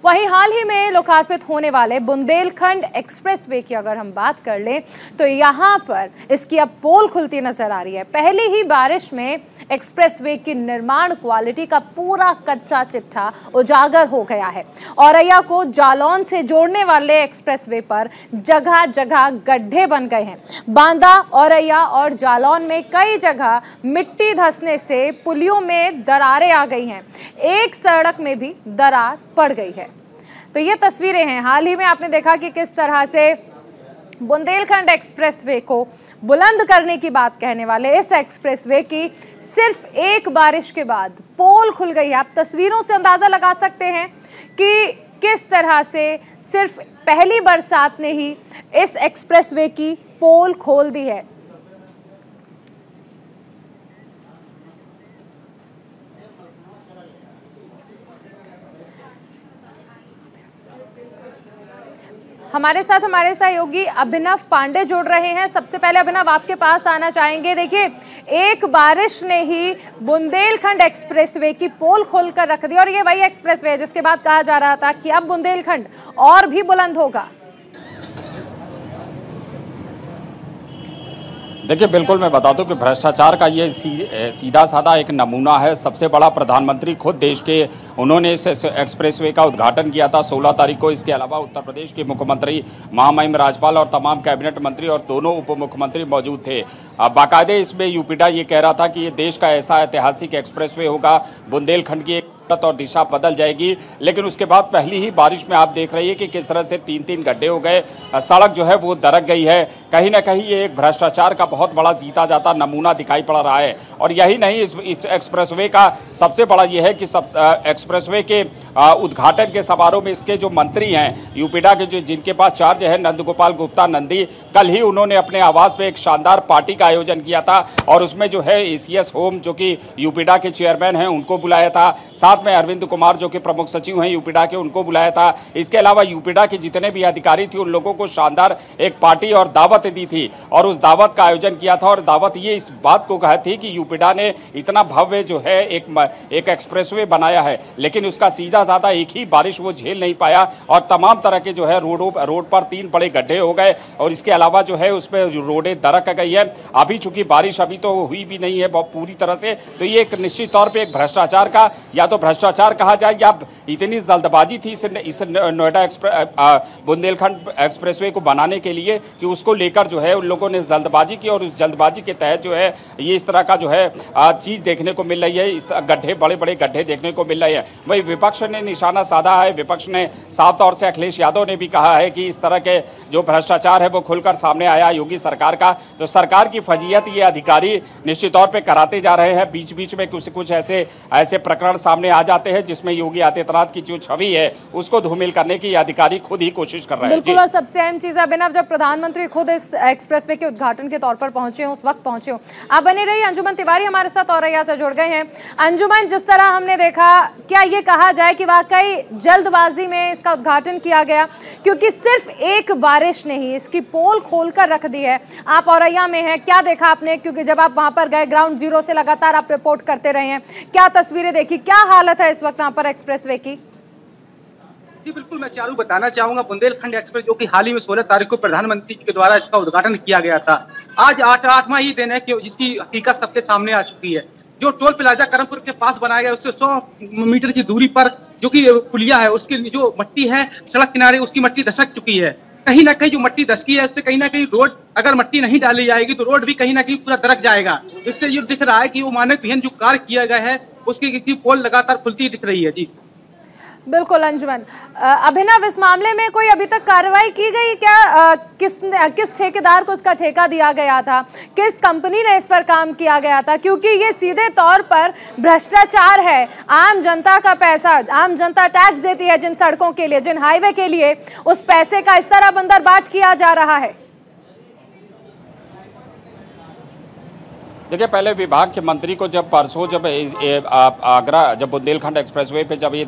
वहीं हाल ही में लोकार्पित होने वाले बुंदेलखंड एक्सप्रेसवे की अगर हम बात कर लें तो यहाँ पर इसकी अब पोल खुलती नजर आ रही है। पहली ही बारिश में एक्सप्रेसवे की निर्माण क्वालिटी का पूरा कच्चा चिट्ठा उजागर हो गया है। औरैया को जालौन से जोड़ने वाले एक्सप्रेसवे पर जगह जगह गड्ढे बन गए हैं। बांदा, औरैया और जालौन में कई जगह मिट्टी धंसने से पुलियों में दरारें आ गई हैं। एक सड़क में भी दरार पड़ गई है। तो ये तस्वीरें हैं। हाल ही में आपने देखा कि किस तरह से बुंदेलखंड एक्सप्रेसवे को बुलंद करने की बात कहने वाले इस एक्सप्रेसवे की सिर्फ एक बारिश के बाद पोल खुल गई है। आप तस्वीरों से अंदाजा लगा सकते हैं कि किस तरह से सिर्फ पहली बरसात ने ही इस एक्सप्रेसवे की पोल खोल दी है। हमारे साथ हमारे सहयोगी अभिनव पांडे जुड़ रहे हैं। सबसे पहले अभिनव, आपके पास आना चाहेंगे। देखिए, एक बारिश ने ही बुंदेलखंड एक्सप्रेसवे की पोल खोलकर रख दी और ये वही एक्सप्रेसवे है जिसके बाद कहा जा रहा था कि अब बुंदेलखंड और भी बुलंद होगा। देखिए, बिल्कुल मैं बता दूं कि भ्रष्टाचार का ये सीधा साधा एक नमूना है। सबसे बड़ा प्रधानमंत्री खुद देश के, उन्होंने इस एक्सप्रेसवे का उद्घाटन किया था 16 तारीख को। इसके अलावा उत्तर प्रदेश के मुख्यमंत्री, महामहिम राज्यपाल और तमाम कैबिनेट मंत्री और दोनों उप मुख्यमंत्री मौजूद थे। बाकायदे इसमें यूपीडा ये कह रहा था कि ये देश का ऐसा ऐतिहासिक एक्सप्रेसवे होगा, बुंदेलखंड की और दिशा बदल जाएगी। लेकिन उसके बाद पहली ही बारिश में आप देख रही है कि किस तरह से 3-3 गड्ढे हो गए, सड़क जो है वो दरक गई है। कहीं ना कहीं ये एक भ्रष्टाचार का बहुत बड़ा जीता जाता नमूना दिखाई पड़ रहा है। और यही नहीं, इस एक्सप्रेसवे का सबसे बड़ा ये है कि एक्सप्रेसवे के उद्घाटन के समारोह में इसके जो मंत्री हैं यूपीडा के, जिनके पास चार्ज है नंदगोपाल गुप्ता नंदी, कल ही उन्होंने अपने आवास पे एक शानदार पार्टी का आयोजन किया था और उसमें जो है एसीएस होम जो कि यूपीडा के चेयरमैन हैं उनको बुलाया था, साथ में अरविंद कुमार जो कि प्रमुख सचिव हैं यूपीडा के उनको बुलाया था। इसके अलावा यूपीडा के जितने भी अधिकारी थे उन लोगों को शानदार एक पार्टी और दावत दी थी और उस दावत का आयोजन किया था। और दावत ये इस बात को कही थी कि यूपीडा ने इतना भव्य जो है एक एक्सप्रेसवे बनाया है, लेकिन उसका सीधा साधा एक ही बारिश वो झेल नहीं पाया और तमाम तरह के जो है रोड पर 3 बड़े गड्ढे हो गए और इसके अलावा जो है उसमें रोडें दरक गई है। अभी चूंकि बारिश अभी तो हुई भी नहीं है पूरी तरह से, तो ये एक निश्चित तौर पर एक भ्रष्टाचार का, या तो भ्रष्टाचार कहा जाए या इतनी जल्दबाजी थी इस नोएडा बुंदेलखंड एक्सप्रेसवे को बनाने के लिए कि उसको लेकर जो है उन लोगों ने जल्दबाजी की और उस जल्दबाजी के तहत जो है ये इस तरह का जो है चीज देखने को मिल रही है। इस गड्ढे, बड़े बड़े गड्ढे देखने को मिल रहे हैं। वही विपक्ष ने निशाना साधा है। विपक्ष ने साफ तौर से, अखिलेश यादव ने भी कहा है कि इस तरह के जो भ्रष्टाचार है वो खुलकर सामने आया योगी सरकार का। तो सरकार की फजीयत ये अधिकारी निश्चित तौर पर कराते जा रहे हैं। बीच बीच में कुछ ऐसे प्रकरण सामने आ जाते हैं जिसमें योगी आदित्यनाथ की जो छवि है उसको धूमिल करने की अधिकारी खुद ही कोशिश कर रहे हैं। बिल्कुल, और सबसे अहम चीज अभिनव, जब प्रधानमंत्री खुद इस एक्सप्रेसवे के उद्घाटन के तौर पर पहुंचे हो, उस वक्त पहुंचे हो। आप बने रहिए। अंजुमन तिवारी हमारे साथ औरैया से जुड़ गए हैं। अंजुमन, जिस तरह हमने देखा, क्या ये कहा जाए कि वाकई जल्दबाजी में इसका उद्घाटन किया गया, क्योंकि सिर्फ एक बारिश ने ही इसकी पोल खोलकर रख दी है। आप औरैया में हैं, क्या देखा आपने? क्योंकि जब आप वहां पर गए, ग्राउंड जीरो से लगातार आप रिपोर्ट करते रहे हैं, क्या तस्वीरें देखी, क्या हालत है इस वक्त वहां पर एक्सप्रेसवे की? जी बिल्कुल, मैं चारू बताना चाहूंगा। बुंदेलखंड एक्सप्रेस जो कि हाल ही में 16 तारीख को प्रधानमंत्री के द्वारा इसका उद्घाटन किया गया था, आज 8वां ही दिन है कि जिसकी हकीकत सबके सामने आ चुकी है। जो टोल प्लाजा करमपुर के पास बनाया गया उससे 100 मीटर की दूरी पर जो कि पुलिया है, उसकी जो मट्टी है सड़क किनारे, उसकी मट्टी धसक चुकी है। कहीं ना कहीं जो मट्टी धसकी है उससे कहीं ना कहीं रोड, अगर मट्टी नहीं डाली जाएगी तो रोड भी कहीं ना कहीं पूरा दरक जाएगा। इससे ये दिख रहा है कि वो मानक विहीन जो कार्य किया गया है उसकी पोल लगातार खुलती दिख रही है। जी बिल्कुल अंजुमन। अभिनव, इस मामले में कोई अभी तक कार्रवाई की गई क्या? किस ठेकेदार को इसका ठेका दिया गया था? किस कंपनी ने इस पर काम किया गया था? क्योंकि ये सीधे तौर पर भ्रष्टाचार है। आम जनता का पैसा, आम जनता टैक्स देती है जिन सड़कों के लिए, जिन हाईवे के लिए, उस पैसे का इस तरह बंदरबाट किया जा रहा है। देखिए, पहले विभाग के मंत्री को जब परसों जब आगरा जब बुंदेलखंड एक्सप्रेसवे पे जब ये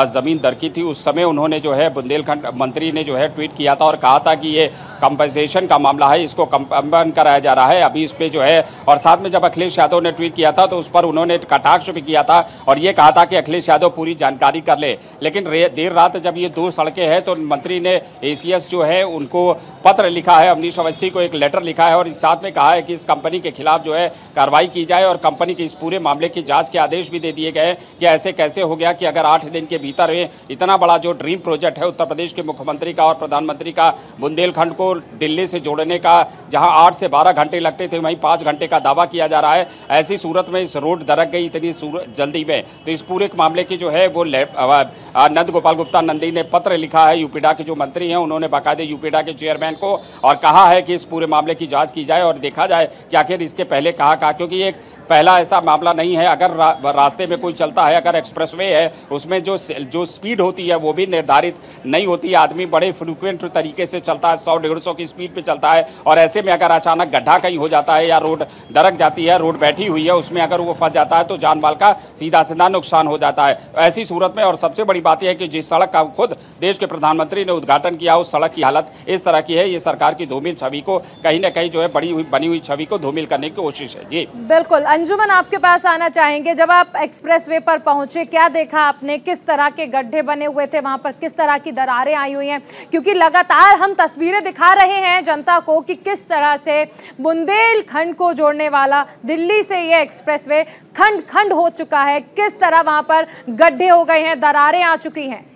जमीन दरकी थी, उस समय उन्होंने जो है बुंदेलखंड मंत्री ने जो है ट्वीट किया था और कहा था कि ये कंपनसेशन का मामला है, इसको कंपन कराया जा रहा है अभी इस पे जो है। और साथ में जब अखिलेश यादव ने ट्वीट किया था तो उस पर उन्होंने कटाक्ष भी किया था और ये कहा था कि अखिलेश यादव पूरी जानकारी कर ले। लेकिन देर रात जब ये 2 सड़कें हैं तो मंत्री ने ACS जो है उनको पत्र लिखा है, अवनीश अवस्थी को एक लेटर लिखा है और इस साथ में कहा है कि इस कंपनी के खिलाफ जो है कार्रवाई की जाए और कंपनी के इस पूरे मामले की जांच के आदेश भी दे दिए गए कि ऐसे कैसे हो गया कि अगर 8 दिन के भीतर में इतना बड़ा जो ड्रीम प्रोजेक्ट है उत्तर प्रदेश के मुख्यमंत्री का और प्रधानमंत्री का, बुंदेलखंड को दिल्ली से जोड़ने का, जहां 8 से 12 घंटे लगते थे वहीं 5 घंटे का दावा किया जा रहा है। ऐसी सूरत में इस रोड दरक गई इतनी जल्दी में, तो इस पूरे मामले की जो है वो नंद गोपाल गुप्ता नंदी ने पत्र लिखा है यूपीडा के जो मंत्री हैं, उन्होंने बाकायदे यूपीडा के चेयरमैन को और कहा है कि इस पूरे मामले की जांच की जाए और देखा जाए कि आखिर इसके पहले कहा, क्योंकि ये एक पहला ऐसा मामला नहीं है। अगर रास्ते में कोई चलता है, अगर एक्सप्रेसवे है उसमें जो स्पीड होती है वो भी निर्धारित नहीं होती है। आदमी बड़े फ्रिक्वेंट तरीके से चलता है, 100-150 की स्पीड पे चलता है और ऐसे में अगर अचानक गड्ढा कहीं हो जाता है या रोड दरक जाती है, रोड बैठी हुई है, उसमें अगर वो फंस जाता है तो जान माल का सीधा सीधा नुकसान हो जाता है। ऐसी सूरत में और सबसे बड़ी बात यह है कि जिस सड़क का खुद देश के प्रधानमंत्री ने उद्घाटन किया उस सड़क की हालत इस तरह की है, ये सरकार की धूमिल छवि को कहीं ना कहीं जो है बनी हुई छवि को धूमिल करने की कोशिश है। जी बिल्कुल, अंजुमन आपके पास आना चाहेंगे। जब आप एक्सप्रेसवे पर पहुंचे, क्या देखा आपने? किस तरह के गड्ढे बने हुए थे वहां पर, किस तरह की दरारें आई हुई हैं? क्योंकि लगातार हम तस्वीरें दिखा रहे हैं जनता को कि किस तरह से बुंदेलखंड को जोड़ने वाला दिल्ली से ये एक्सप्रेसवे खंड खंड हो चुका है, किस तरह वहां पर गड्ढे हो गए हैं, दरारें आ चुकी हैं।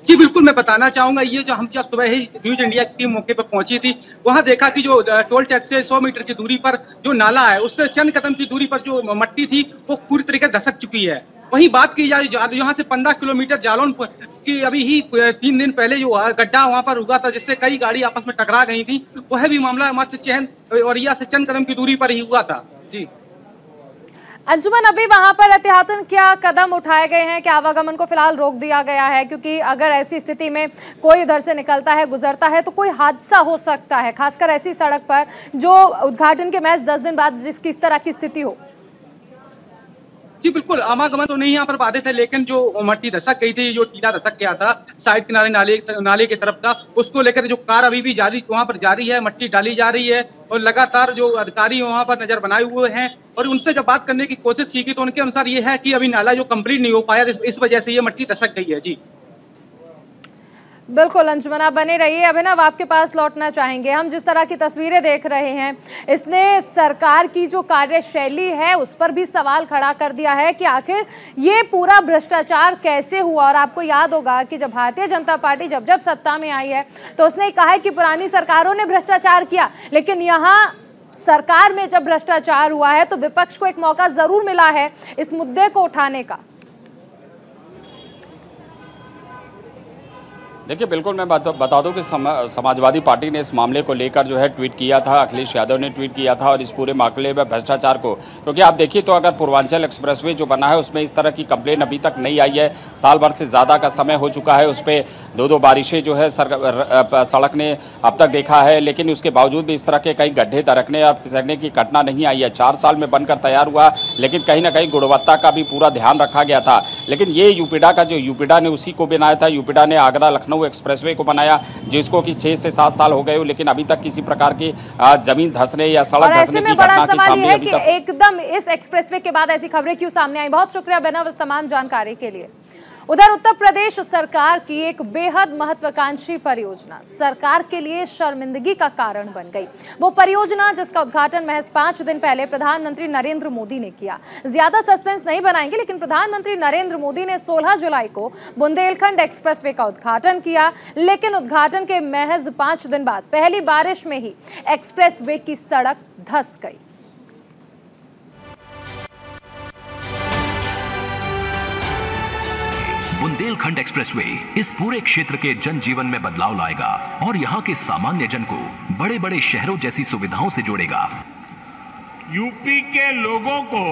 जी बिल्कुल, मैं बताना चाहूंगा, ये जो हम जब सुबह ही न्यूज इंडिया की टीम मौके पर पहुंची थी, वहां देखा कि जो टोल टैक्स से 100 मीटर की दूरी पर जो नाला है उससे चंद कदम की दूरी पर जो मट्टी थी वो पूरी तरीके से धसक चुकी है। वहीं बात की जाए यहाँ से 15 किलोमीटर जालौन की अभी ही 3 दिन पहले जो गड्ढा वहां पर हुआ था जिससे कई गाड़ी आपस में टकरा गई थी, वह भी मामला मात्र चहन और से चंद कदम की दूरी पर ही हुआ था। जी अंजुमन, अभी वहां पर एहतियातन क्या कदम उठाए गए हैं? क्या आवागमन को फिलहाल रोक दिया गया है? क्योंकि अगर ऐसी स्थिति में कोई उधर से निकलता है, गुजरता है तो कोई हादसा हो सकता है, खासकर ऐसी सड़क पर जो उद्घाटन के महज 10 दिन बाद जिसकी इस तरह की स्थिति हो। जी बिल्कुल, आवागमन तो नहीं यहाँ पर बाधित है, लेकिन जो मट्टी धसक गई थी, जो टीला धसक गया था साइड किनारे नाले की तरफ का, उसको लेकर जो कार अभी भी वहाँ पर जारी है, मट्टी डाली जा रही है और लगातार जो अधिकारी वहाँ पर नजर बनाए हुए हैं और उनसे जब बात करने की कोशिश की गई तो उनके अनुसार ये है कि अभी नाला जो कंप्लीट नहीं हो पाया, इस वजह से ये मट्टी धसक गई है। जी बिल्कुल अंजुमन, आप बने रहिए। अभिनव, आपके पास लौटना चाहेंगे। हम जिस तरह की तस्वीरें देख रहे हैं, इसने सरकार की जो कार्यशैली है उस पर भी सवाल खड़ा कर दिया है कि आखिर ये पूरा भ्रष्टाचार कैसे हुआ। और आपको याद होगा कि जब भारतीय जनता पार्टी जब सत्ता में आई है तो उसने कहा है कि पुरानी सरकारों ने भ्रष्टाचार किया, लेकिन यहाँ सरकार में जब भ्रष्टाचार हुआ है तो विपक्ष को एक मौका जरूर मिला है इस मुद्दे को उठाने का। देखिए, बिल्कुल मैं बता दूं कि समाजवादी पार्टी ने इस मामले को लेकर जो है ट्वीट किया था, अखिलेश यादव ने ट्वीट किया था और इस पूरे मामले में भ्रष्टाचार को, क्योंकि आप देखिए तो अगर पूर्वांचल एक्सप्रेसवे जो बना है उसमें इस तरह की कंप्लेन अभी तक नहीं आई है। साल भर से ज़्यादा का समय हो चुका है, उस पर 2-2 बारिशें जो है सड़क ने अब तक देखा है, लेकिन उसके बावजूद भी इस तरह के कई गड्ढे दरकने और फिसलने की घटना नहीं आई है। 4 साल में बनकर तैयार हुआ, लेकिन कहीं ना कहीं गुणवत्ता का भी पूरा ध्यान रखा गया था। लेकिन ये यूपीडा ने उसी को बनाया था। यूपीडा ने आगरा लखनऊ एक्सप्रेसवे को बनाया जिसको कि 6 से 7 साल हो गए, लेकिन अभी तक किसी प्रकार की जमीन धंसने या सड़क धंसने की घटना की सामने अभी तक। एकदम इस एक्सप्रेसवे के बाद ऐसी खबरें क्यों सामने आई? बहुत शुक्रिया अभिनव इस तमाम जानकारी के लिए। उधर उत्तर प्रदेश सरकार की एक बेहद महत्वाकांक्षी परियोजना सरकार के लिए शर्मिंदगी का कारण बन गई। वो परियोजना जिसका उद्घाटन महज 5 दिन पहले प्रधानमंत्री नरेंद्र मोदी ने किया। ज्यादा सस्पेंस नहीं बनाएंगे, लेकिन प्रधानमंत्री नरेंद्र मोदी ने 16 जुलाई को बुंदेलखंड एक्सप्रेसवे का उद्घाटन किया, लेकिन उद्घाटन के महज 5 दिन बाद पहली बारिश में ही एक्सप्रेसवे की सड़क धंस गई। बुंदेलखंड एक्सप्रेसवे इस पूरे क्षेत्र के जनजीवन में बदलाव लाएगा और यहाँ के सामान्य जन को बड़े बड़े शहरों जैसी सुविधाओं से जोड़ेगा। यूपी के लोगों को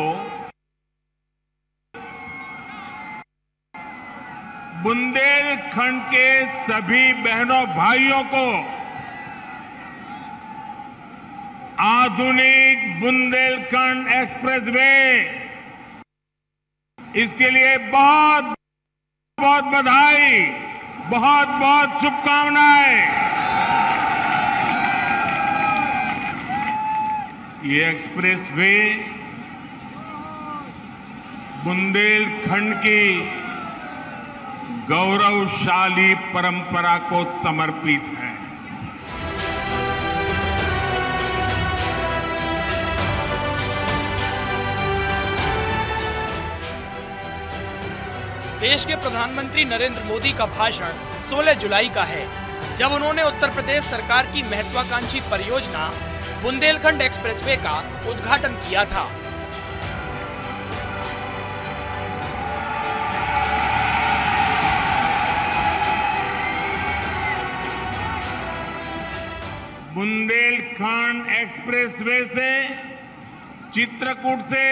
बुंदेलखंड के सभी बहनों भाइयों को आधुनिक बुंदेलखंड एक्सप्रेसवे, इसके लिए बहुत बहुत बधाई, बहुत बहुत शुभकामनाएं। ये एक्सप्रेसवे बुंदेलखंड की गौरवशाली परंपरा को समर्पित है। देश के प्रधानमंत्री नरेंद्र मोदी का भाषण 16 जुलाई का है, जब उन्होंने उत्तर प्रदेश सरकार की महत्वाकांक्षी परियोजना बुंदेलखंड एक्सप्रेसवे का उद्घाटन किया था। बुंदेलखंड एक्सप्रेसवे से चित्रकूट से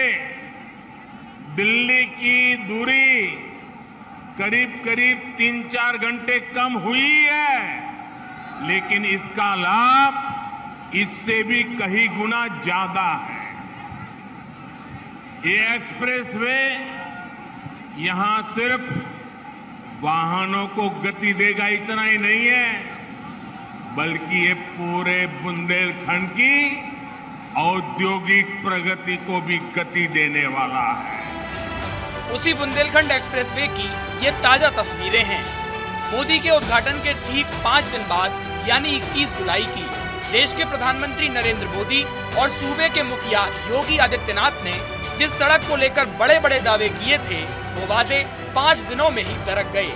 दिल्ली की दूरी करीब 3-4 घंटे कम हुई है, लेकिन इसका लाभ इससे भी कई गुना ज्यादा है। ये एक्सप्रेसवे यहां सिर्फ वाहनों को गति देगा इतना ही नहीं है, बल्कि ये पूरे बुंदेलखंड की औद्योगिक प्रगति को भी गति देने वाला है। उसी बुंदेलखंड एक्सप्रेसवे की ये ताजा तस्वीरें हैं। मोदी के उद्घाटन के ठीक 5 दिन बाद यानी 21 जुलाई की देश के प्रधानमंत्री नरेंद्र मोदी और सूबे के मुखिया योगी आदित्यनाथ ने जिस सड़क को लेकर बड़े बड़े दावे किए थे, वो वादे 5 दिनों में ही दरक गए।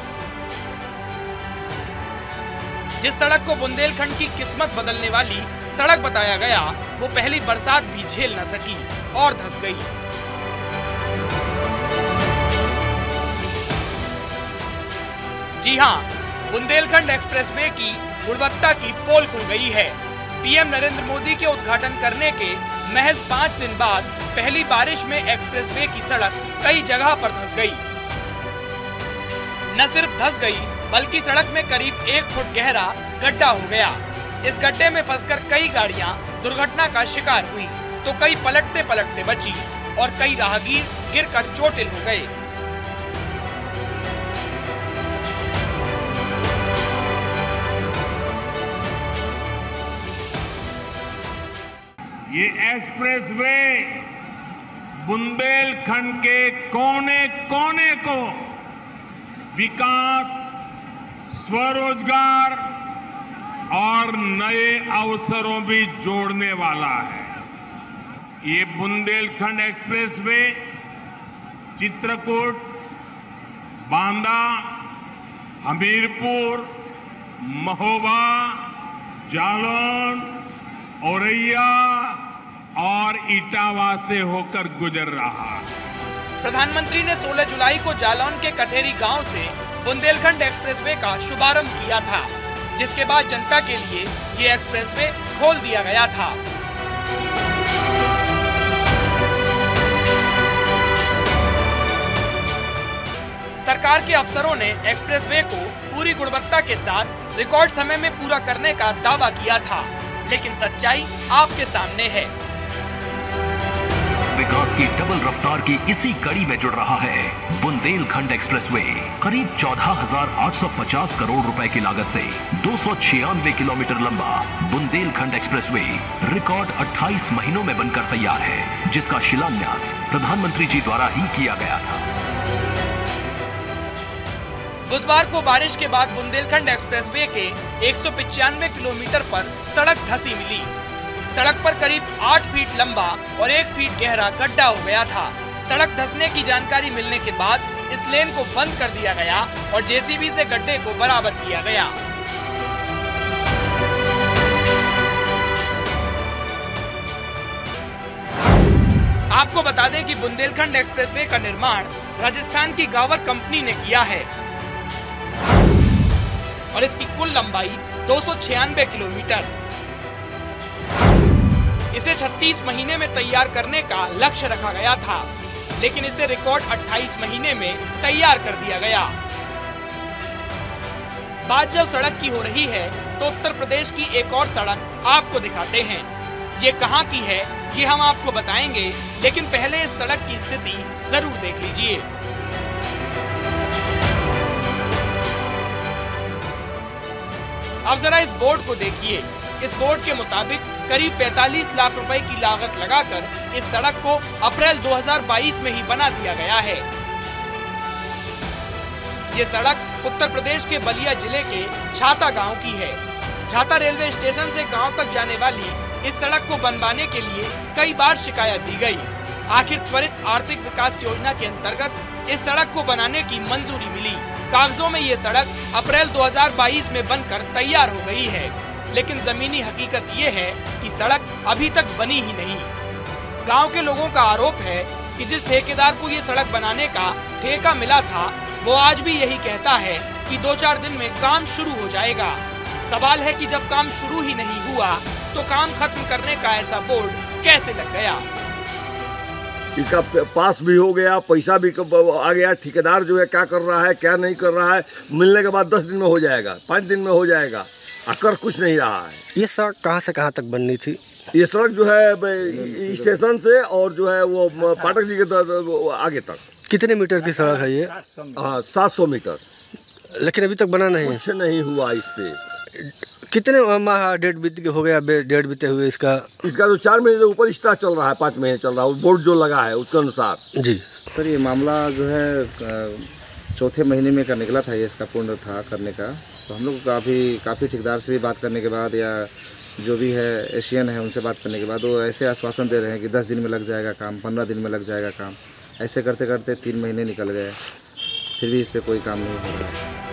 जिस सड़क को बुंदेलखंड की किस्मत बदलने वाली सड़क बताया गया, वो पहली बरसात भी झेल न सकी और धंस गई। जी हां, बुंदेलखंड एक्सप्रेसवे की गुणवत्ता की पोल खुल गई है। पीएम नरेंद्र मोदी के उद्घाटन करने के महज 5 दिन बाद पहली बारिश में एक्सप्रेसवे की सड़क कई जगह पर धंस गई। न सिर्फ धंस गई, बल्कि सड़क में करीब 1 फुट गहरा गड्ढा हो गया। इस गड्ढे में फंसकर कई गाड़ियां दुर्घटना का शिकार हुई, तो कई पलटते पलटते बची और कई राहगीर गिरकर चोटिल हो गए। ये एक्सप्रेसवे बुंदेलखंड के कोने कोने को विकास, स्वरोजगार और नए अवसरों भी जोड़ने वाला है। ये बुंदेलखंड एक्सप्रेसवे चित्रकूट, बांदा, हमीरपुर, महोबा, जालौन, औरैया और इटावा से होकर गुजर रहा। प्रधानमंत्री ने 16 जुलाई को जालौन के कथेरी गांव से बुंदेलखंड एक्सप्रेसवे का शुभारंभ किया था, जिसके बाद जनता के लिए ये एक्सप्रेसवे खोल दिया गया था। सरकार के अफसरों ने एक्सप्रेसवे को पूरी गुणवत्ता के साथ रिकॉर्ड समय में पूरा करने का दावा किया था, लेकिन सच्चाई आपके सामने है। विकास की डबल रफ्तार की इसी कड़ी में जुड़ रहा है बुंदेलखंड एक्सप्रेसवे। करीब 14,850 करोड़ रुपए की लागत से 296 किलोमीटर लंबा बुंदेलखंड एक्सप्रेसवे रिकॉर्ड 28 महीनों में बनकर तैयार है, जिसका शिलान्यास प्रधानमंत्री जी द्वारा ही किया गया था। बुधवार को बारिश के बाद बुंदेलखंड एक्सप्रेसवे के 195 किलोमीटर पर सड़क धंसी मिली। सड़क पर करीब 8 फीट लंबा और 1 फीट गहरा गड्ढा हो गया था। सड़क धंसने की जानकारी मिलने के बाद इस लेन को बंद कर दिया गया और जेसीबी से गड्ढे को बराबर किया गया। आपको बता दें कि बुंदेलखंड एक्सप्रेसवे का निर्माण राजस्थान की गावर कंपनी ने किया है और इसकी कुल लंबाई 296 किलोमीटर। इसे 36 महीने में तैयार करने का लक्ष्य रखा गया था, लेकिन इसे रिकॉर्ड 28 महीने में तैयार कर दिया गया। बात जब सड़क की हो रही है तो उत्तर प्रदेश की एक और सड़क आपको दिखाते हैं। ये कहां की है ये हम आपको बताएंगे, लेकिन पहले इस सड़क की स्थिति जरूर देख लीजिए। अब जरा इस बोर्ड को देखिए। इस बोर्ड के मुताबिक करीब 45 लाख रुपए की लागत लगाकर इस सड़क को अप्रैल 2022 में ही बना दिया गया है। ये सड़क उत्तर प्रदेश के बलिया जिले के छाता गांव की है। छाता रेलवे स्टेशन से गांव तक जाने वाली इस सड़क को बनवाने के लिए कई बार शिकायत दी गई। आखिर त्वरित आर्थिक विकास योजना के अंतर्गत इस सड़क को बनाने की मंजूरी मिली। कागजों में ये सड़क अप्रैल 2022 में बनकर तैयार हो गई है, लेकिन जमीनी हकीकत ये है कि सड़क अभी तक बनी ही नहीं। गांव के लोगों का आरोप है कि जिस ठेकेदार को ये सड़क बनाने का ठेका मिला था, वो आज भी यही कहता है कि 2-4 दिन में काम शुरू हो जाएगा। सवाल है कि जब काम शुरू ही नहीं हुआ तो काम खत्म करने का ऐसा बोर्ड कैसे लग गया। इसका पास भी हो गया, पैसा भी आ गया, ठेकेदार जो है क्या कर रहा है क्या नहीं कर रहा है, मिलने के बाद 10 दिन में हो जाएगा, 5 दिन में हो जाएगा, आकर कुछ नहीं रहा है। ये सड़क कहाँ से कहाँ तक बननी थी? ये सड़क जो है स्टेशन से और जो है वो पाठक जी के आगे तक। कितने मीटर की सड़क है ये? हाँ, 700 मीटर। लेकिन अभी तक बना नहीं? कुछ नहीं हुआ इस पे। कितने माह डेट बीत के हो गया? डेट बीते हुए इसका तो 4 महीने से ऊपर एक्स्ट्रा चल रहा है, 5 महीने चल रहा है, बोर्ड जो लगा है उसके अनुसार। जी सर, ये मामला जो है 4थे महीने में का निकला था, ये इसका पूर्ण था करने का। तो हम लोग काफ़ी ठेकेदार से भी बात करने के बाद या जो भी है एशियन है उनसे बात करने के बाद वो ऐसे आश्वासन दे रहे हैं कि 10 दिन में लग जाएगा काम, 15 दिन में लग जाएगा काम। ऐसे करते करते 3 महीने निकल गए, फिर भी इस पर कोई काम नहीं हो रहा है।